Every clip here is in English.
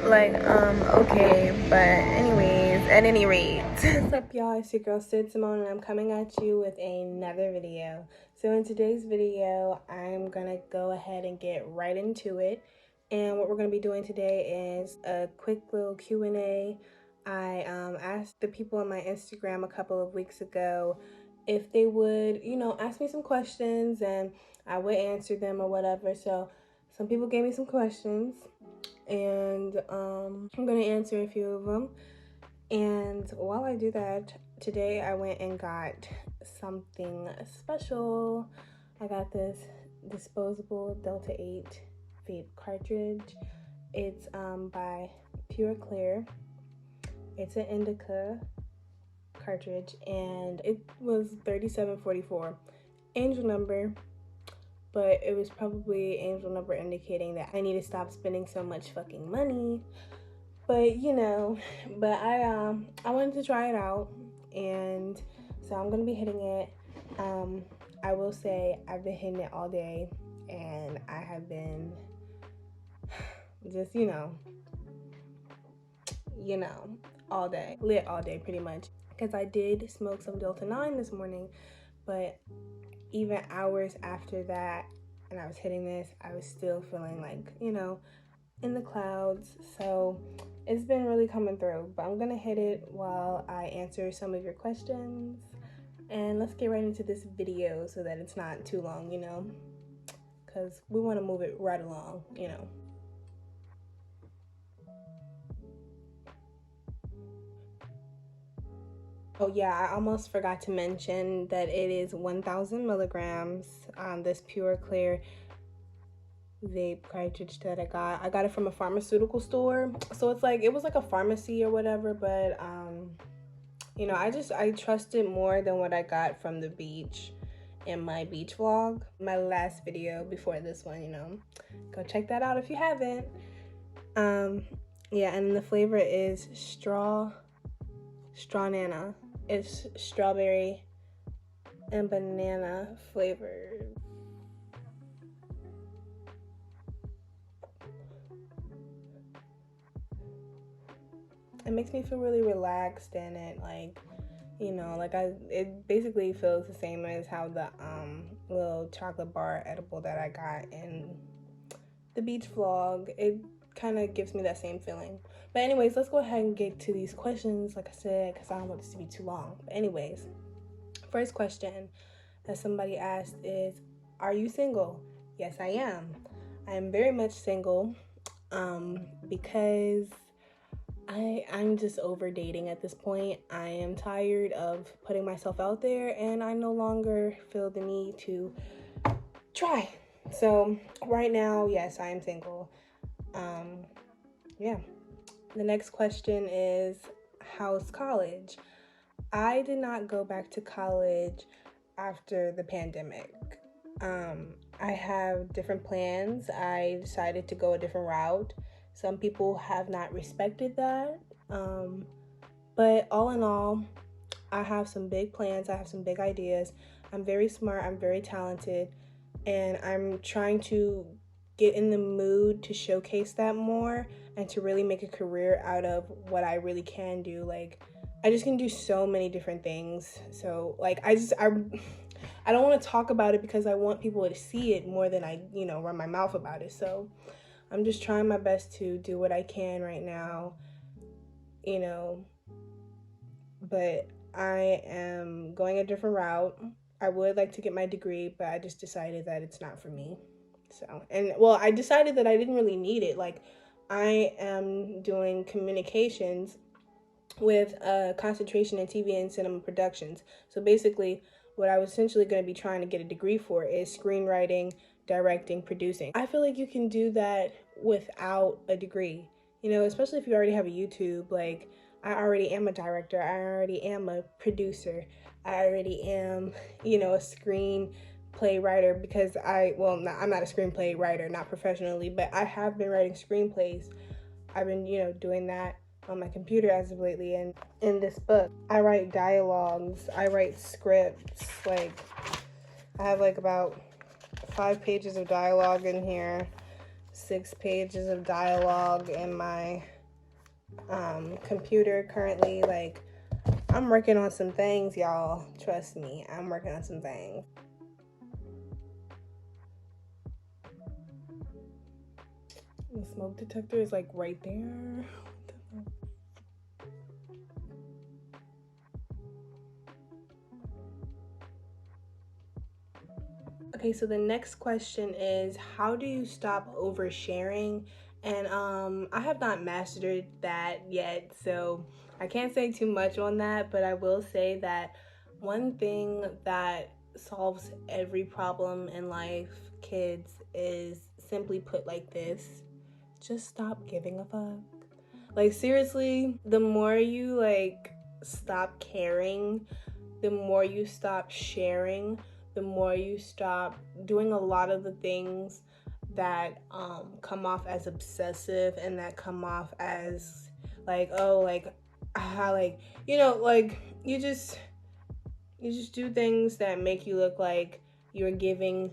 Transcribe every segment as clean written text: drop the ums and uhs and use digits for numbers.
Okay, but anyways, at any rate. What's up, y'all? It's your girl Sid Simone, and I'm coming at you with another video. So in today's video, I'm gonna go ahead and get right into it. And what we're gonna be doing today is a quick little Q&A. I asked the people on my Instagram a couple of weeks ago if they would, ask me some questions, and I would answer them or whatever. So some people gave me some questions, and I'm gonna answer a few of them. And while I do that, today I went and got something special. I got this disposable Delta 8 vape cartridge. It's by Pure Clear. It's an indica cartridge, and it was $37.44. Angel number, but it was probably angel number indicating that I need to stop spending so much fucking money. But I wanted to try it out, and so I'm gonna be hitting it. I will say I've been hitting it all day, and I have been just all day, lit all day pretty much, because I did smoke some Delta 9 this morning, but even hours after that, and I was hitting this, I was still feeling like, in the clouds. So it's been really coming through, but I'm gonna hit it while I answer some of your questions, and let's get right into this video so that it's not too long, because we want to move it right along, Oh yeah, I almost forgot to mention that it is 1,000 milligrams. This Pure Clear vape cartridge that I got it from a pharmaceutical store. So it's like, it was like a pharmacy or whatever, but I trust it more than what I got from the beach in my beach vlog, my last video before this one. Go check that out if you haven't. Yeah, and the flavor is straw nana. It's strawberry and banana flavored. It makes me feel really relaxed, and it it basically feels the same as how the little chocolate bar edible that I got in the beach vlog. It kind of gives me that same feeling. But anyways, let's go ahead and get to these questions, like I said, because I don't want this to be too long. But anyways, first question that somebody asked is, are you single? Yes, I am. I am very much single, because I'm just over dating at this point. I am tired of putting myself out there, and I no longer feel the need to try. So right now, yes, I am single. Yeah. The next question is, how's college? I did not go back to college after the pandemic. I have different plans. I decided to go a different route. Some people have not respected that. But all in all, I have some big plans. I have some big ideas. I'm very smart. I'm very talented. And I'm trying to get in the mood to showcase that more and to really make a career out of what I really can do. Like, I just can do so many different things. So like, I don't want to talk about it because I want people to see it more than I, run my mouth about it. So I'm just trying my best to do what I can right now, but I am going a different route. I would like to get my degree, but I just decided that it's not for me. So, I decided that I didn't really need it. Like, I am doing communications with a concentration in TV and cinema productions. So basically, what I was essentially going to be trying to get a degree for is screenwriting, directing, producing. I feel like you can do that without a degree, especially if you already have a YouTube. Like, I already am a director. I already am a producer. I already am, a screenplay writer, because I'm not a screenplay writer, not professionally, but I have been writing screenplays. I've been, doing that on my computer as of lately. And in this book, I write dialogues, I write scripts. Like, I have like about 5 pages of dialogue in here, 6 pages of dialogue in my computer currently. Like, I'm working on some things, y'all. Trust me, I'm working on some things. The smoke detector is like right there. Okay, so the next question is, how do you stop oversharing? And I have not mastered that yet, so I can't say too much on that, but I will say that one thing that solves every problem in life, kids, is simply put like this: just stop giving a fuck. Like, seriously, the more you like stop caring, the more you stop sharing, the more you stop doing a lot of the things that come off as obsessive and that come off as like, oh, like how, like, like you just do things that make you look like you're giving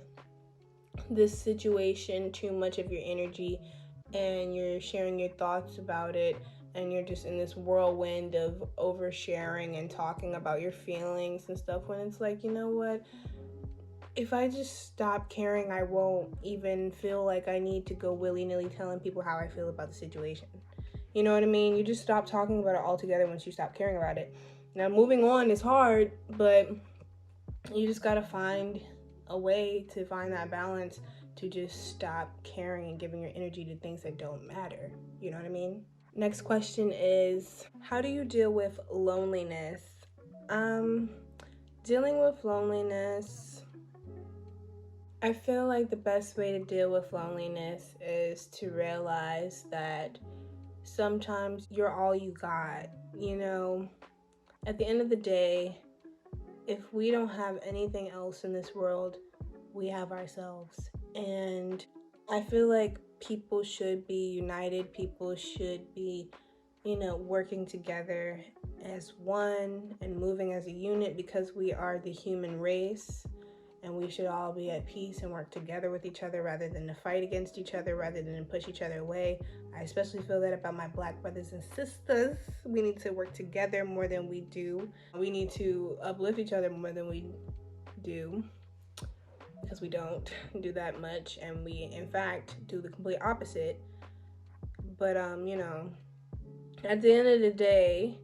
this situation too much of your energy, and you're sharing your thoughts about it, and you're just in this whirlwind of oversharing and talking about your feelings and stuff, when it's like, you know what, if I just stop caring, I won't even feel like I need to go willy-nilly telling people how I feel about the situation. You know what I mean? You just stop talking about it altogether once you stop caring about it. Now, moving on is hard, but you just gotta find a way to find that balance, to just stop caring and giving your energy to things that don't matter. You know what I mean? Next question is, how do you deal with loneliness? Dealing with loneliness, I feel like the best way to deal with loneliness is to realize that sometimes you're all you got. You know, at the end of the day, if we don't have anything else in this world, we have ourselves. And I feel like people should be united. People should be, working together as one and moving as a unit, because we are the human race, and we should all be at peace and work together with each other rather than to fight against each other, rather than to push each other away. I especially feel that about my Black brothers and sisters. We need to work together more than we do. We need to uplift each other more than we do, because we don't do that much, and we in fact do the complete opposite. But at the end of the day,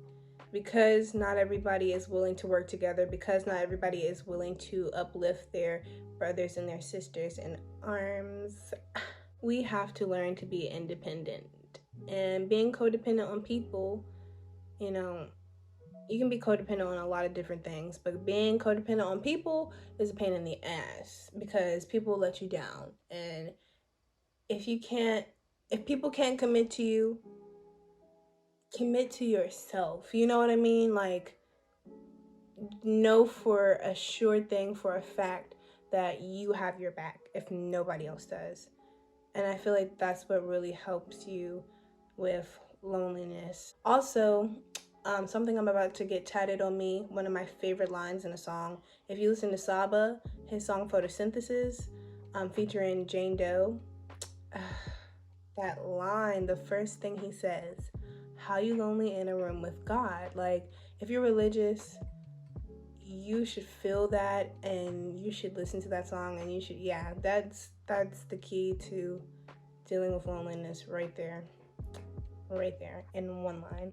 because not everybody is willing to work together, because not everybody is willing to uplift their brothers and their sisters in arms, we have to learn to be independent. And being codependent on people, you can be codependent on a lot of different things, but being codependent on people is a pain in the ass, because people let you down. And if people can't commit to you, commit to yourself. You know what I mean? Like, know for a sure thing, for a fact, that you have your back if nobody else does. And I feel like that's what really helps you with loneliness. Also, something I'm about to get tatted on me, one of my favorite lines in a song. If you listen to Saba, his song Photosynthesis, featuring Jane Doe, that line, the first thing he says, how you lonely in a room with God? Like, if you're religious, you should feel that, and you should listen to that song, and you should, that's the key to dealing with loneliness right there in one line.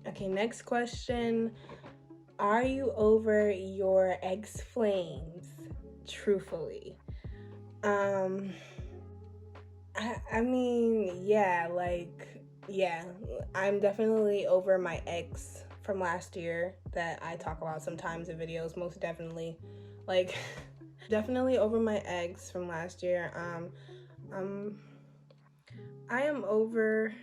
Okay, next question. Are you over your ex flames? Truthfully. I mean, yeah, I'm definitely over my ex from last year that I talk about sometimes in videos, most definitely. Like, definitely over my ex from last year. I am over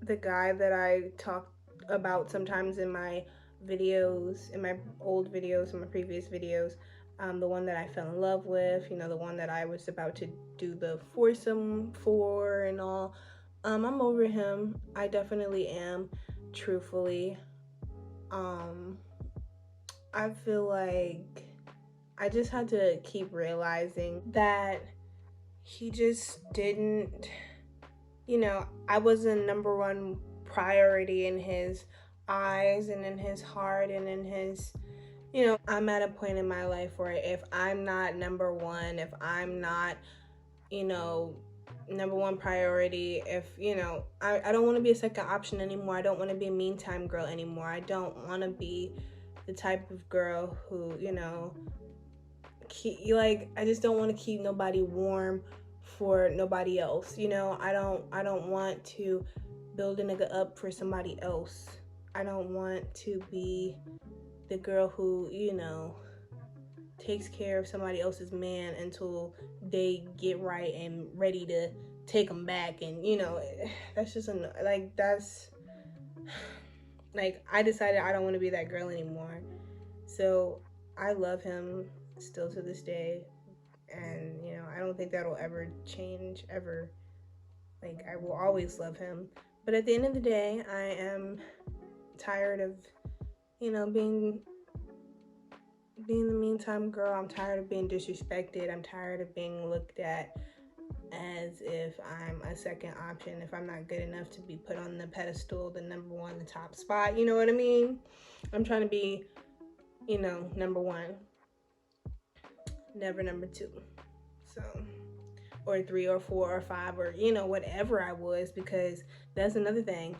the guy that I talk about sometimes in my videos, in my old videos, in my previous videos. The one that I fell in love with, the one that I was about to do the foursome for and all. I'm over him. I definitely am, truthfully. I feel like I just had to keep realizing that he just didn't, I wasn't number one priority in his eyes and in his heart and in his, I'm at a point in my life where if I'm not number one, if I'm not, number one priority, if, I don't want to be a second option anymore. I don't want to be a meantime girl anymore. I don't want to be the type of girl who, I just don't want to keep nobody warm for nobody else. I don't want to build a nigga up for somebody else. I don't want to be the girl who, takes care of somebody else's man until they get right and ready to take them back. And that's just I decided I don't want to be that girl anymore. So I love him still to this day, and I don't think that'll ever change ever. I will always love him, but at the end of the day, I am tired of being the meantime girl. I'm tired of being disrespected. I'm tired of being looked at as if I'm a second option, if I'm not good enough to be put on the pedestal, the number one, the top spot. You know what I mean? I'm trying to be, number one, never number two. So, or three or four or five or, whatever I was, because that's another thing.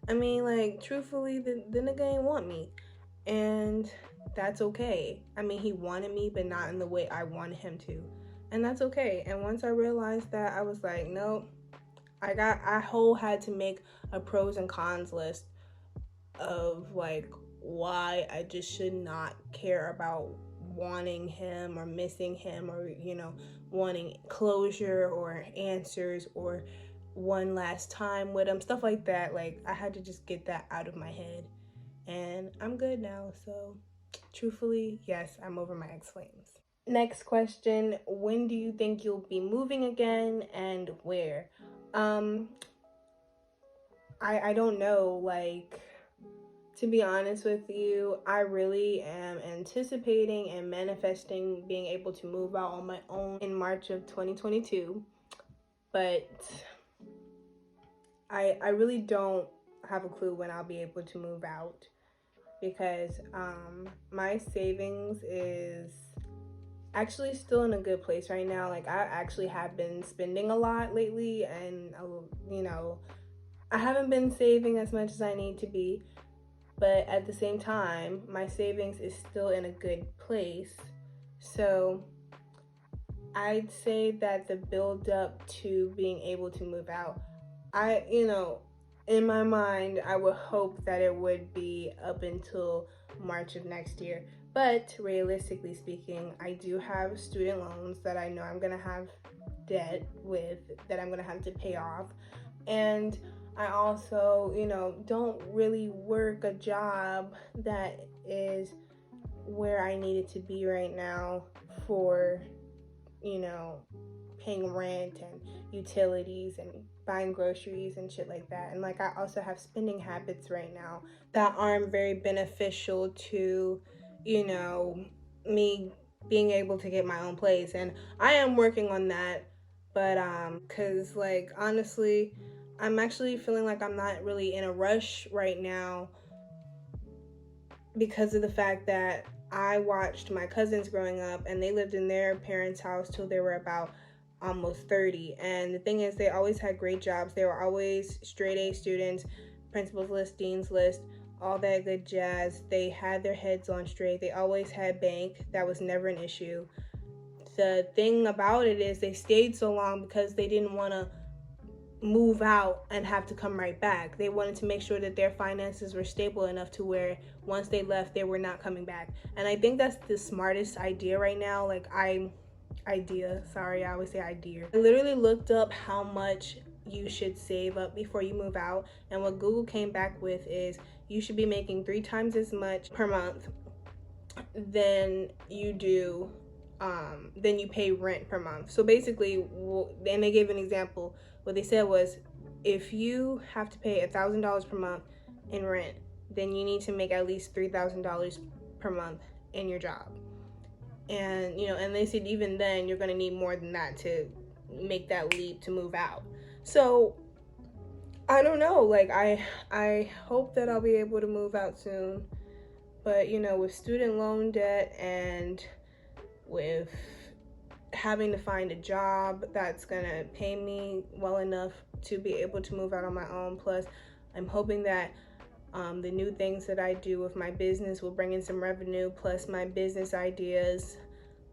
I mean, truthfully, the nigga ain't want me. And that's okay. I mean, he wanted me, but not in the way I wanted him to. And that's okay. And once I realized that, I was like, nope. I had to make a pros and cons list of why I just should not care about wanting him or missing him or, wanting closure or answers or one last time with him, stuff like that. I had to just get that out of my head. And I'm good now. So truthfully, yes, I'm over my ex-flames. Next question, when do you think you'll be moving again and where? I don't know. To be honest with you, I really am anticipating and manifesting being able to move out on my own in March of 2022. But I really don't have a clue when I'll be able to move out, because my savings is actually still in a good place right now. I actually have been spending a lot lately, and I haven't been saving as much as I need to be, but at the same time, my savings is still in a good place. So I'd say that the build up to being able to move out, in my mind, I would hope that it would be up until March of next year. But realistically speaking, I do have student loans that I know I'm going to have debt with, that I'm going to have to pay off. And I also, don't really work a job that is where I need it to be right now for, paying rent and utilities and buying groceries and shit like that. And I also have spending habits right now that aren't very beneficial to, me being able to get my own place. And I am working on that, but cuz honestly, I'm actually feeling like I'm not really in a rush right now, because of the fact that I watched my cousins growing up and they lived in their parents' house till they were about almost 30. And the thing is, they always had great jobs. They were always straight A students, principal's list, dean's list, all that good jazz. They had their heads on straight. They always had bank. That was never an issue. The thing about it is they stayed so long because they didn't want to move out and have to come right back. They wanted to make sure that their finances were stable enough to where once they left, they were not coming back. And I think that's the smartest idea right now. I always say idea. I literally looked up how much you should save up before you move out, and what Google came back with is you should be making 3 times as much per month than you do then you pay rent per month. So basically, and they gave an example. What they said was, if you have to pay $1,000 per month in rent, then you need to make at least $3,000 per month in your job. And, you know, and they said even then you're going to need more than that to make that leap to move out. So I don't know, like I hope that I'll be able to move out soon. But, you know, with student loan debt and with having to find a job that's gonna pay me well enough to be able to move out on my own, plus I'm hoping that the new things that I do with my business will bring in some revenue, plus my business ideas,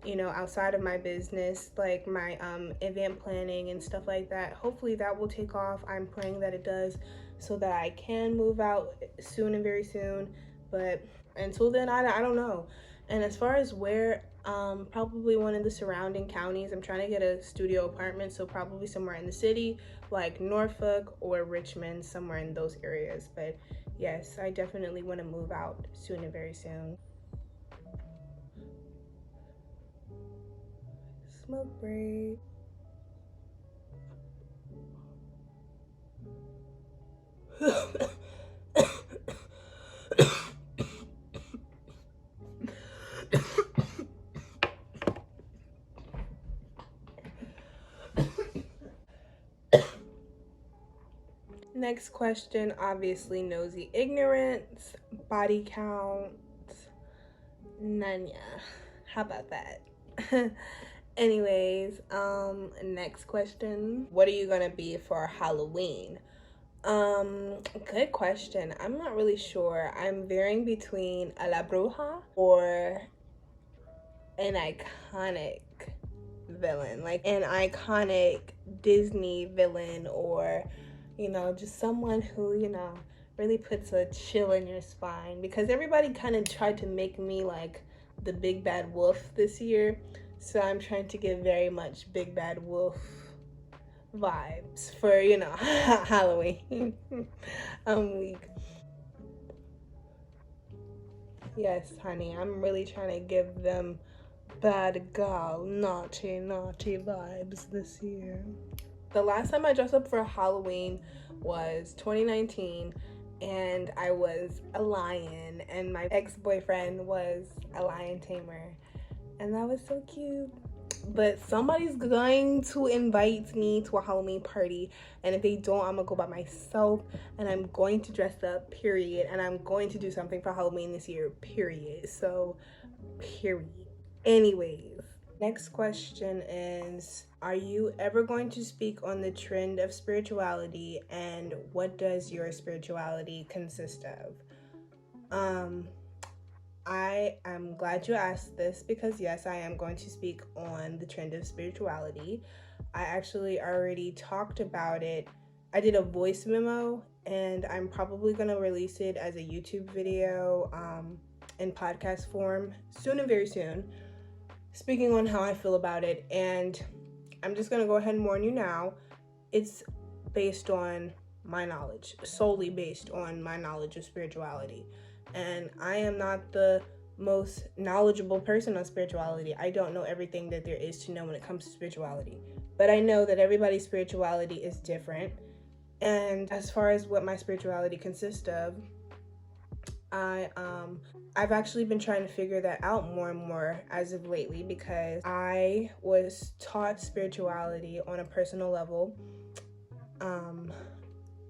you know, outside of my business, like my event planning and stuff like that. Hopefully that will take off. I'm praying that it does, so that I can move out soon and very soon. But until then, I don't know. And as far as where, probably one of the surrounding counties. I'm trying to get a studio apartment, so probably somewhere in the city, like Norfolk or Richmond, somewhere in those areas. But yes, I definitely want to move out soon and very soon. Smoke break. Next question, obviously nosy ignorance, body count, Nanya. How about that? Anyways, next question. What are you gonna be for Halloween? Good question. I'm not really sure. I'm varying between a la bruja or an iconic villain, like an iconic Disney villain, or, you know, just someone who, you know, really puts a chill in your spine, because everybody kind of tried to make me like the big bad wolf this year. So I'm trying to give very much big bad wolf vibes for, you know, Halloween week. Yes, honey, I'm really trying to give them bad girl, naughty vibes this year. The last time I dressed up for Halloween was 2019, and I was a lion, and my ex-boyfriend was a lion tamer, and that was so cute. But somebody's going to invite me to a Halloween party, and if they don't, I'm gonna go by myself, and I'm going to dress up, period, and I'm going to do something for Halloween this year, period. So, period. Anyways, next question is, are you ever going to speak on the trend of spirituality, and what does your spirituality consist of? I am glad you asked this, because yes, I am going to speak on the trend of spirituality. I actually already talked about it. I did a voice memo, and I'm probably going to release it as a YouTube video in podcast form soon and very soon, speaking on how I feel about it. And I'm just going to go ahead and warn you now, it's based on my knowledge, solely based on my knowledge of spirituality. And I am not the most knowledgeable person on spirituality. I don't know everything that there is to know when it comes to spirituality. But I know that everybody's spirituality is different. And as far as what my spirituality consists of, I've actually been trying to figure that out more and more as of lately, because I was taught spirituality on a personal level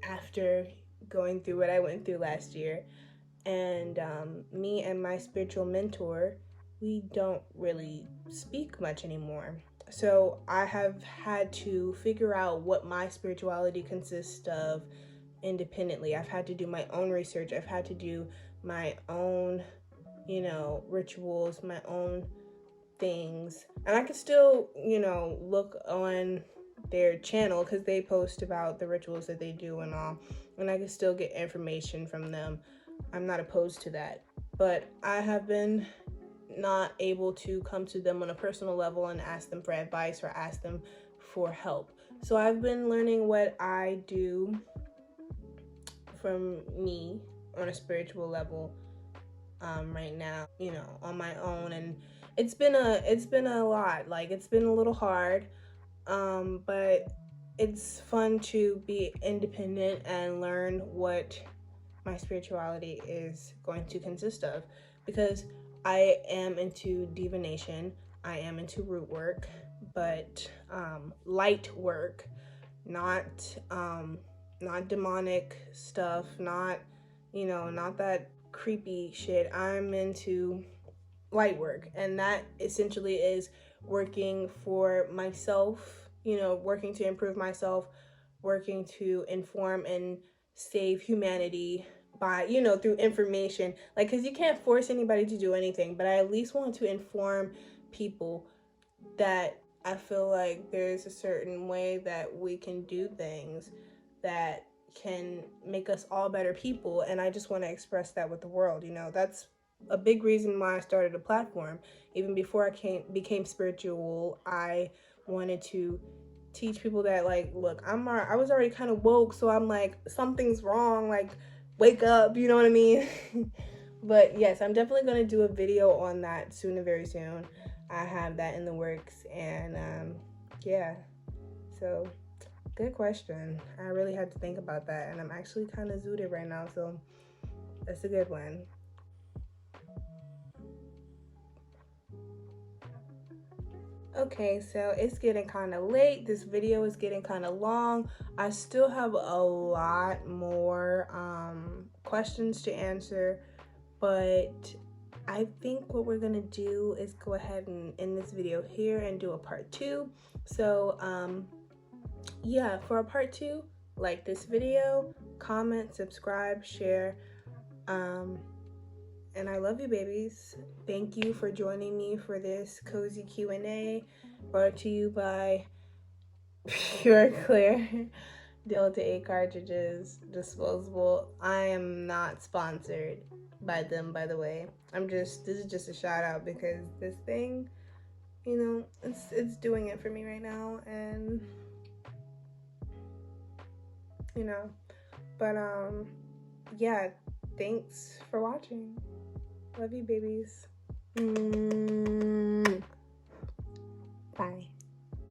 after going through what I went through last year. And me and my spiritual mentor, we don't really speak much anymore. So I have had to figure out what my spirituality consists of independently. I've had to do my own research. I've had to do my own, you know, rituals, my own things. And I can still, you know, look on their channel, because they post about the rituals that they do and all, and I can still get information from them. I'm not opposed to that, but I have been not able to come to them on a personal level and ask them for advice or ask them for help. So I've been learning what I do from me on a spiritual level right now, you know, on my own. And it's been a lot. Like, it's been a little hard, but it's fun to be independent and learn what my spirituality is going to consist of, because I am into divination. I am into root work, but light work, not not demonic stuff, not, you know, not that creepy shit. I'm into light work, and that essentially is working for myself, you know, working to improve myself, working to inform and save humanity by, you know, through information. Like, because you can't force anybody to do anything, but I at least want to inform people that I feel like there's a certain way that we can do things that can make us all better people. And I just want to express that with the world. You know, that's a big reason why I started a platform. Even before I became spiritual, I wanted to teach people that, like, look, I was already kind of woke, so I'm like, something's wrong, like, wake up, you know what I mean? But yes, I'm definitely going to do a video on that soon and very soon. I have that in the works, and yeah, so good question. I really had to think about that, and I'm actually kind of zooted right now, so that's a good one. Okay, so it's getting kind of late. This video is getting kind of long. I still have a lot more questions to answer, but I think what we're gonna do is go ahead and end this video here and do a part 2. So yeah, for a part 2, like this video, comment, subscribe, share, and I love you, babies. Thank you for joining me for this cozy Q&A brought to you by Pure Clear Delta 8 cartridges, disposable. I am not sponsored by them, by the way. This is just a shout out because this thing, you know, it's doing it for me right now, and you know, but yeah, thanks for watching. Love you, babies.